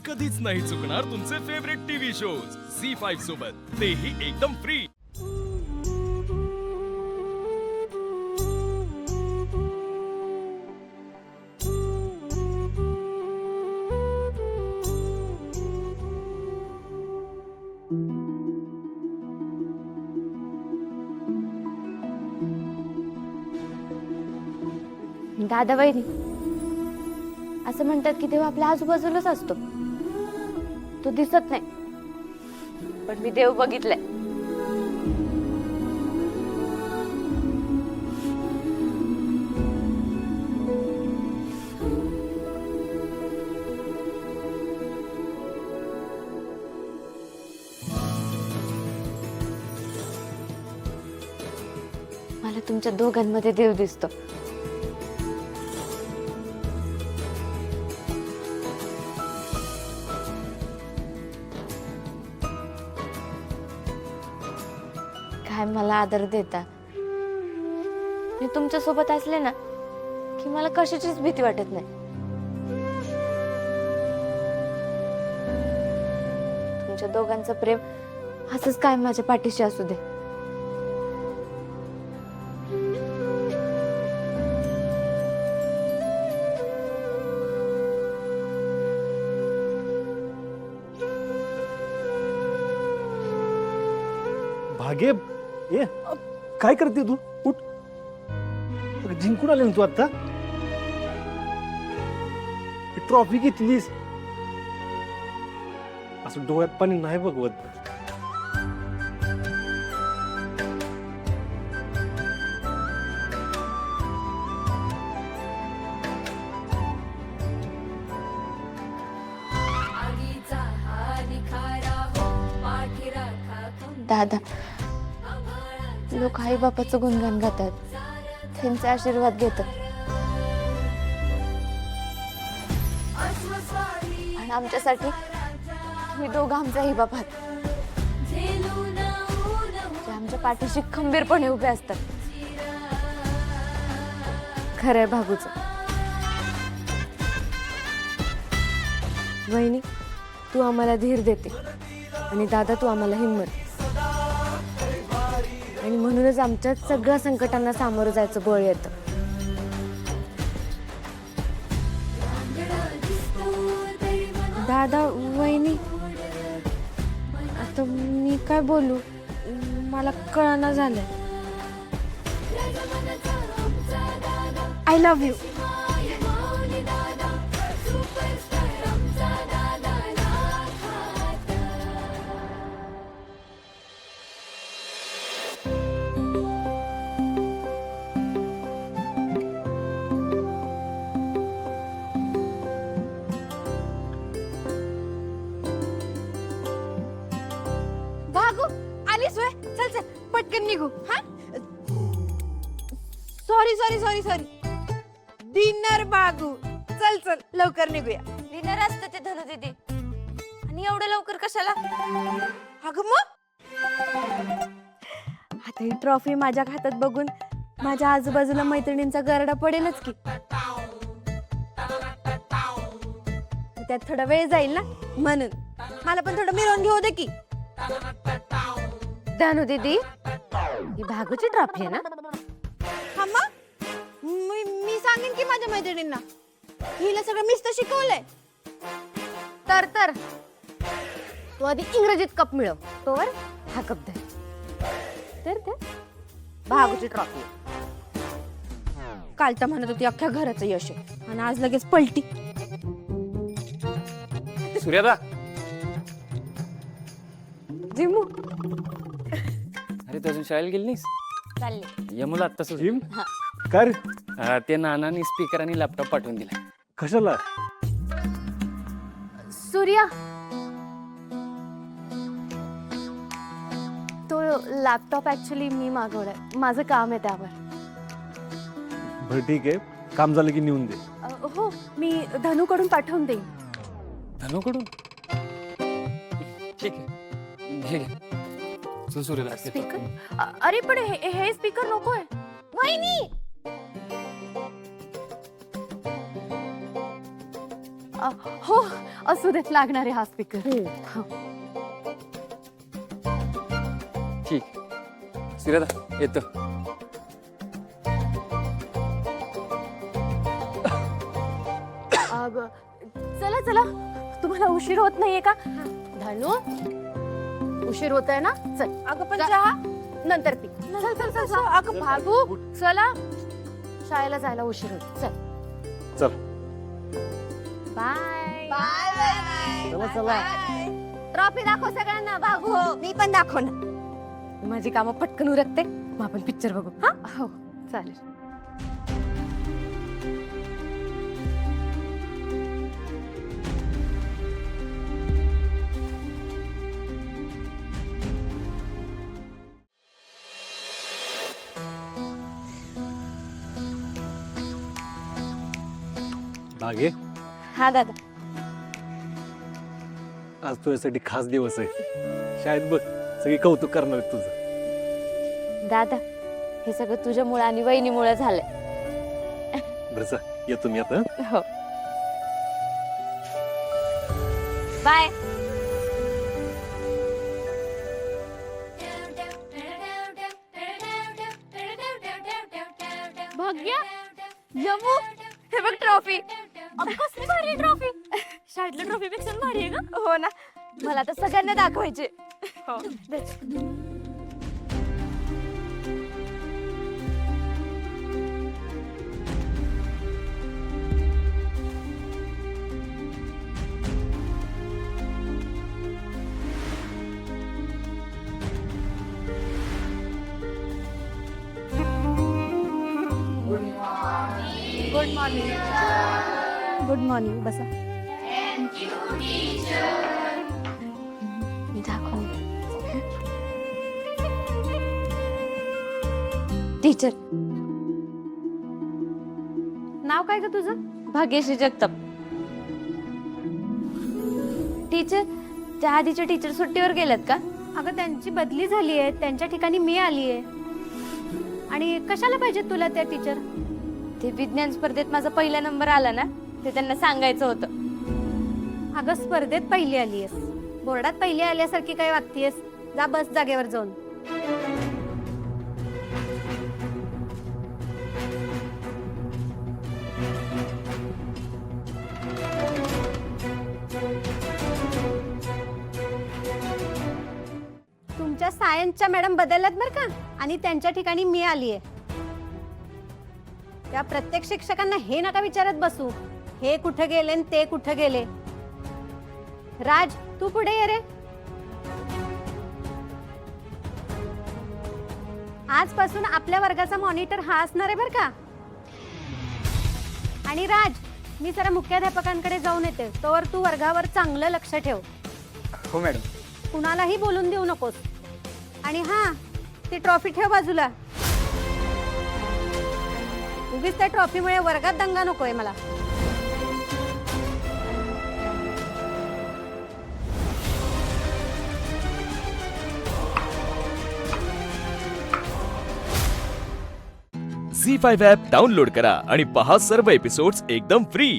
कधीच नाही चुकणार तुमचे फेवरेट टीव्ही शोज झी5 सोबत, तेही एकदम फ्री। दादा वैरी असं म्हणतात की देव आपल्या आजूबाजूलाच असतो, तो दिसत नाही, पण मी देव बघितलाय। मला तुमच्या दोघांमध्ये देव दिसतो। काय मला आदर देता, मी तुमच्या सोबत असले ना की मला कशाचीच भीती वाटत नाही। तुमच्या दोघांचं प्रेम असंच काय माझ्या पाठीशी असू दे। भागे ए काय करते तू? उठ, जिंकून आले ना तू आता। ट्रॉफी घेतलीस, असं डोळ्यात पाणी नाही बघवत। दादा, लोक आई बापाचं गुणगान गातात, त्यांचे आशीर्वाद घेतात, आणि आमच्यासाठी तुम्ही दोघं आमचे आई बाप आहात, जे आमच्या पाठीशी खंबीरपणे उभे असतात। खरंय भागूचं। वहिनी, तू आम्हाला धीर देते, आणि दादा तू आम्हाला हिंमत, आणि म्हणूनच आमच्या सगळ्या संकटांना सामोरं जायचं बळ येतं। दादा वहिनी, आता मी काय बोलू, मला कळना झालंय। I love you. चल चल पटकन निघू। हा, sorry sorry sorry sorry, dinner बागू, चल चल लवकर निघूया। डिनर असतं ते धनु दीदी, आणि एवढं लवकर कशाला? अगं मग आता ही ट्रॉफी माझ्या हातात बघून माझ्या आजूबाजूला मैत्रिणींचा गरडा पडेलच की, त्यात थोडा वेळ जाईल ना, म्हणून मला पण थोडं मिरवून घेऊ दे की। धनु दीदी, ही भागूची ट्रॉफी आहे ना? हा मग मी सांगेन की माझ्या मैत्रिणींना, हिला सगळं मीच तर शिकवलंय। तर तू आधी इंग्रजीत कप मिळव, तोवर हा कप दे। तर भागूची ट्रॉफी। काल तर म्हणत होती अख्ख्या घराचं यश आहे, आणि आज लगेच पलटी। सूर्यादा, जिमू अरे तू अजून शाळेला गेली नाहीस? चालले यमुला आत्ता सुरू जिम काय रे? ते नानानी स्पीकर आणि लॅपटॉप पाठवून दिला। कशाला? सूर्या, तो लॅपटॉप ऍक्च्युली मी मागवलाय, माझं काम आहे त्यावर। बरं ठीक आहे, काम झालं की नेऊन दे। हो, मी धनुकडून पाठवून देईन। धनुकडून? ठीक आहे, घे घे। चल सूर्यादा, स्पीकर? अरे पण हे स्पीकर नकोय। वहिनी, हो असू देत लागणारे हा स्पीकर. ठीक. श्रीराधा येतो. चला चला तुम्हाला उशीर होत नाहीये का? धनु उशीर होत आहे ना? चल अगं पण चहा नंतर पी. चल चल चल चल. अगं भागू चला शाळेला जायला उशीर होत. चल चल बाय. चला चला. ट्रॉफी दाखव सगळ्यांना. भागू हो मी पण दाखवणार. माझी कामं पटकन उरकते मग आपण पिक्चर बघू. हा हो चालेल. भागे, हा दादा. आज तुझ्यासाठी खास दिवस आहे. शाळेत बघ सगळी कौतुक करणार आहेत तुझं. दादा हे सगळं तुझ्यामुळे आणि वहिनीमुळे झालंय. बरं जा, येतो मी आता. हो बाय. भाग्या यमू हे बघ ट्रॉफी. कसली भारी ट्रॉफी. शाळेतल्या ट्रॉफी पेक्षा भारी आहे का? हो ना. मला तर सगळ्यांना दाखवायचे. हो गुड मॉर्निंग. Good morning. बसा. टीचर नाव काय ग तुझं? भाग्यश्री जगताप. टीचर त्या आधीच्या टीचर सुट्टीवर गेल्यात का? अगं त्यांची बदली झाली आहे. त्यांच्या ठिकाणी मी आली आहे. आणि कशाला पाहिजे तुला त्या टीचर? ते विज्ञान स्पर्धेत माझा पहिला नंबर आला ना ते त्यांना सांगायचं होतं. अगं स्पर्धेत पहिली आलीयस, बोर्डात पहिली आल्यासारखी काय वागतीयस? जा बस जागेवर जाऊन. तुमच्या सायन्सच्या मॅडम बदलल्यात बरं का, आणि त्यांच्या ठिकाणी मी आलीये. त्या प्रत्येक शिक्षकांना हे नका विचारत बसू, हे कुठे गेले आणि ते कुठे गेले. राज तू पुढे ये रे. आजपासून आपल्या वर्गाचा मॉनिटर हा असणार आहे बरं का. आणि राज मी जरा मुख्याध्यापकांकडे जाऊन येते, तोवर तू वर्गावर चांगलं लक्ष ठेव. हो मॅडम. कुणालाही बोलून देऊ नकोस. आणि हा ती ट्रॉफी ठेव बाजूला. उगीच त्या ट्रॉफीमुळे वर्गात दंगा नकोय मला. झी5 ॲप डाउनलोड करा आणि पहा सर्व एपिसोड्स एकदम फ्री.